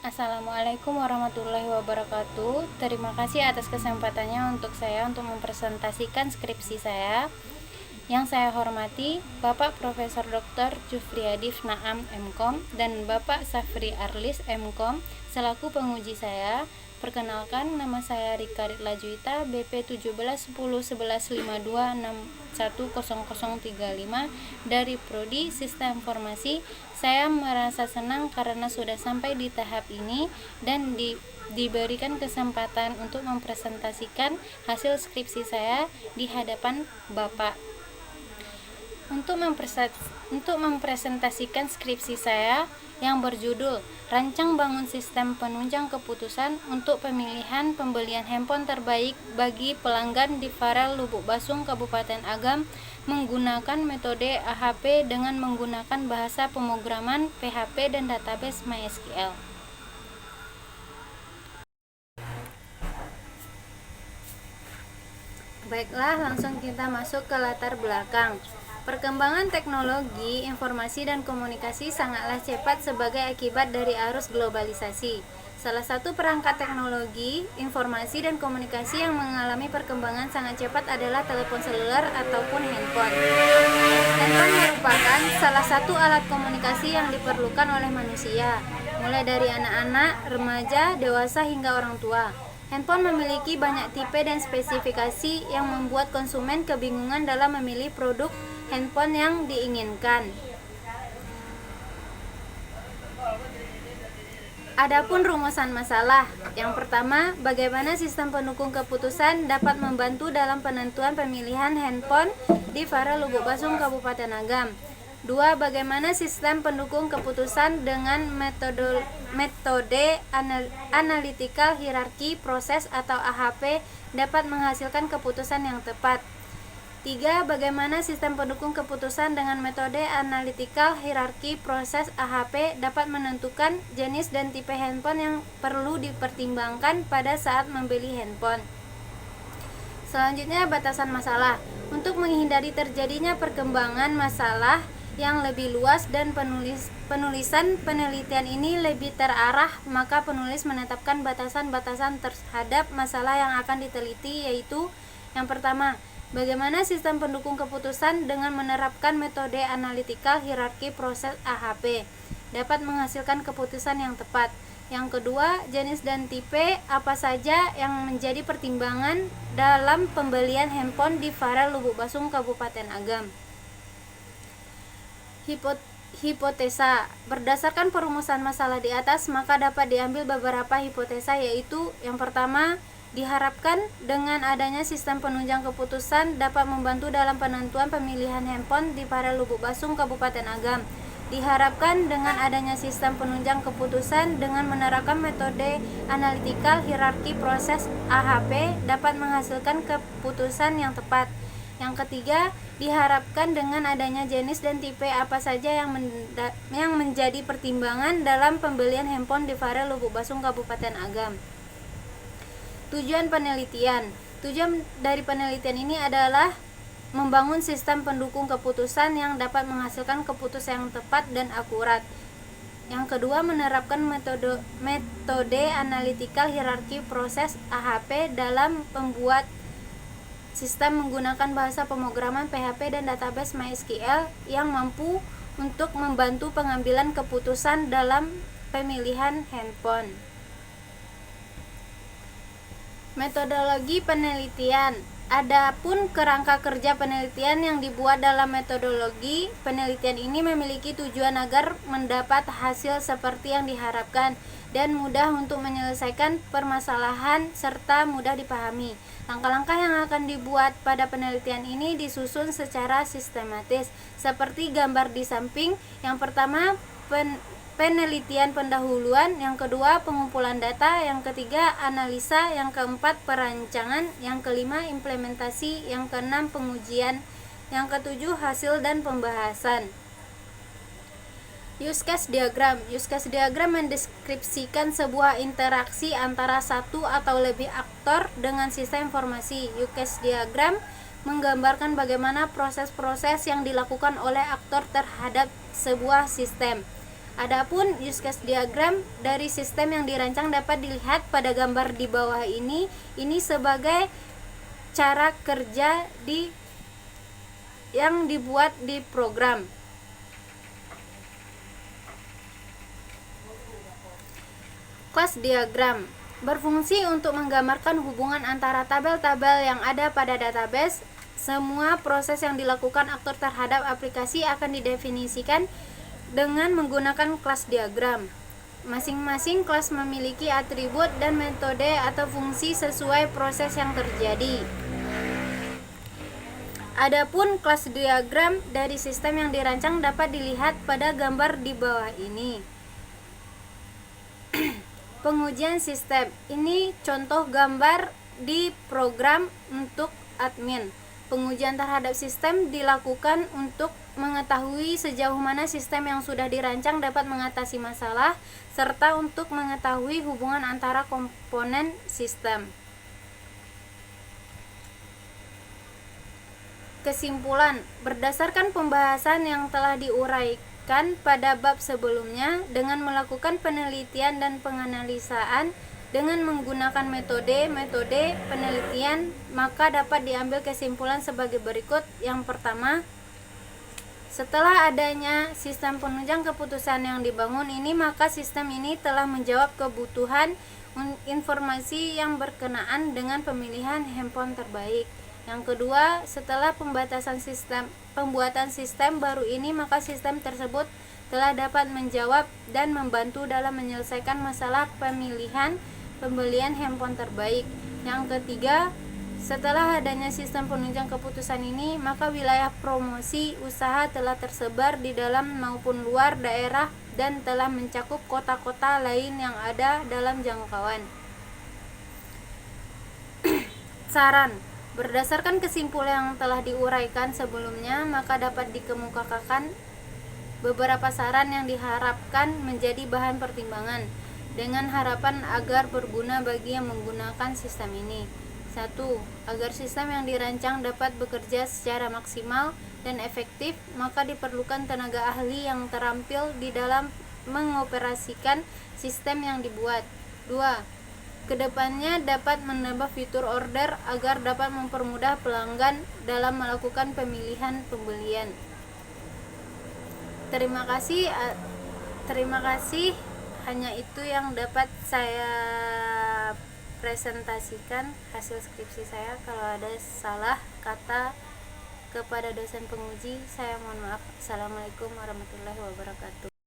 Assalamualaikum warahmatullahi wabarakatuh. Terima kasih atas kesempatannya untuk mempresentasikan skripsi saya. Yang saya hormati Bapak Profesor Dr. Jufriyadi Naam MKom dan Bapak Safri Arlis MKom selaku penguji saya. Perkenalkan, nama saya Rika Ritla Juwita, BP 17101152610035 dari Prodi Sistem Informasi. Saya merasa senang karena sudah sampai di tahap ini dan diberikan kesempatan untuk mempresentasikan hasil skripsi saya di hadapan Bapak. Untuk mempresentasikan skripsi saya yang berjudul Rancang Bangun Sistem Penunjang Keputusan untuk Pemilihan Pembelian Handphone Terbaik bagi Pelanggan di Farel Lubuk Basung, Kabupaten Agam menggunakan metode AHP dengan menggunakan bahasa pemrograman PHP dan database MySQL. Baiklah, langsung kita masuk ke latar belakang. Perkembangan teknologi, informasi, dan komunikasi sangatlah cepat sebagai akibat dari arus globalisasi. Salah satu perangkat teknologi, informasi, dan komunikasi yang mengalami perkembangan sangat cepat adalah telepon seluler ataupun handphone. Handphone merupakan salah satu alat komunikasi yang diperlukan oleh manusia, mulai dari anak-anak, remaja, dewasa, hingga orang tua. Handphone memiliki banyak tipe dan spesifikasi yang membuat konsumen kebingungan dalam memilih produk handphone yang diinginkan. Adapun rumusan masalah. Yang pertama, bagaimana sistem pendukung keputusan dapat membantu dalam penentuan pemilihan handphone di Farel Lubuk Basung, Kabupaten Agam. 2. Bagaimana sistem pendukung keputusan dengan metode analytical hierarchy process atau AHP dapat menghasilkan keputusan yang tepat. 3. Bagaimana sistem pendukung keputusan dengan metode analytical hierarchy process AHP dapat menentukan jenis dan tipe handphone yang perlu dipertimbangkan pada saat membeli handphone. Selanjutnya, batasan masalah. Untuk menghindari terjadinya perkembangan masalah yang lebih luas dan penulisan penelitian ini lebih terarah, maka penulis menetapkan batasan-batasan terhadap masalah yang akan diteliti, yaitu yang pertama, bagaimana sistem pendukung keputusan dengan menerapkan metode analytical hierarchy process AHP dapat menghasilkan keputusan yang tepat. Yang kedua, jenis dan tipe apa saja yang menjadi pertimbangan dalam pembelian handphone di Farel Lubuk Basung, Kabupaten Agam. Hipotesa. Berdasarkan perumusan masalah di atas, maka dapat diambil beberapa hipotesa, yaitu yang pertama, diharapkan dengan adanya sistem penunjang keputusan dapat membantu dalam penentuan pemilihan handphone di Farel Lubuk Basung, Kabupaten Agam. Diharapkan dengan adanya sistem penunjang keputusan dengan menerapkan metode analytical hierarchy process AHP dapat menghasilkan keputusan yang tepat. Yang ketiga, diharapkan dengan adanya jenis dan tipe apa saja yang menjadi pertimbangan dalam pembelian handphone di Farel Lubuk Basung, Kabupaten Agam. Tujuan penelitian. Tujuan dari penelitian ini adalah membangun sistem pendukung keputusan yang dapat menghasilkan keputusan yang tepat dan akurat. Yang kedua, menerapkan metode analytical hierarchy process AHP dalam pembuat sistem menggunakan bahasa pemrograman PHP dan database MySQL yang mampu untuk membantu pengambilan keputusan dalam pemilihan handphone. Metodologi penelitian. Adapun kerangka kerja penelitian yang dibuat dalam metodologi penelitian ini memiliki tujuan agar mendapat hasil seperti yang diharapkan dan mudah untuk menyelesaikan permasalahan serta mudah dipahami. Langkah-langkah yang akan dibuat pada penelitian ini disusun secara sistematis seperti gambar di samping. Yang pertama, penelitian pendahuluan, yang kedua pengumpulan data, yang ketiga analisa, yang keempat perancangan, yang kelima implementasi, yang keenam pengujian, yang ketujuh hasil dan pembahasan. Use case diagram. Use case diagram mendeskripsikan sebuah interaksi antara satu atau lebih aktor dengan sistem informasi. Use case diagram menggambarkan bagaimana proses-proses yang dilakukan oleh aktor terhadap sebuah sistem. Adapun use case diagram dari sistem yang dirancang dapat dilihat pada gambar di bawah ini. Ini sebagai cara kerja yang dibuat di program. Class diagram berfungsi untuk menggambarkan hubungan antara tabel-tabel yang ada pada database. Semua proses yang dilakukan aktor terhadap aplikasi akan didefinisikan dengan menggunakan kelas diagram. Masing-masing kelas memiliki atribut dan metode atau fungsi sesuai proses yang terjadi. Adapun kelas diagram dari sistem yang dirancang dapat dilihat pada gambar di bawah ini. Pengujian sistem. Ini contoh gambar di program untuk admin. Pengujian terhadap sistem dilakukan untuk mengetahui sejauh mana sistem yang sudah dirancang dapat mengatasi masalah, serta untuk mengetahui hubungan antara komponen sistem. Kesimpulan, berdasarkan pembahasan yang telah diuraikan pada bab sebelumnya, dengan melakukan penelitian dan penganalisaan dengan menggunakan metode penelitian, maka dapat diambil kesimpulan sebagai berikut. Yang pertama, setelah adanya sistem penunjang keputusan yang dibangun ini, maka sistem ini telah menjawab kebutuhan informasi yang berkenaan dengan pemilihan handphone terbaik. Yang kedua, setelah pembuatan sistem baru ini, maka sistem tersebut telah dapat menjawab dan membantu dalam menyelesaikan masalah pembelian handphone terbaik. Yang ketiga, setelah adanya sistem penunjang keputusan ini, maka wilayah promosi usaha telah tersebar di dalam maupun luar daerah dan telah mencakup kota-kota lain yang ada dalam jangkauan. Saran. Berdasarkan kesimpulan yang telah diuraikan sebelumnya, maka dapat dikemukakan beberapa saran yang diharapkan menjadi bahan pertimbangan dengan harapan agar berguna bagi yang menggunakan sistem ini. 1. Agar sistem yang dirancang dapat bekerja secara maksimal dan efektif, maka diperlukan tenaga ahli yang terampil di dalam mengoperasikan sistem yang dibuat. 2. Kedepannya dapat menambah fitur order agar dapat mempermudah pelanggan dalam melakukan pemilihan pembelian. Terima kasih. Hanya itu yang dapat saya presentasikan hasil skripsi saya. Kalau ada salah kata kepada dosen penguji, saya mohon maaf. Assalamualaikum warahmatullahi wabarakatuh.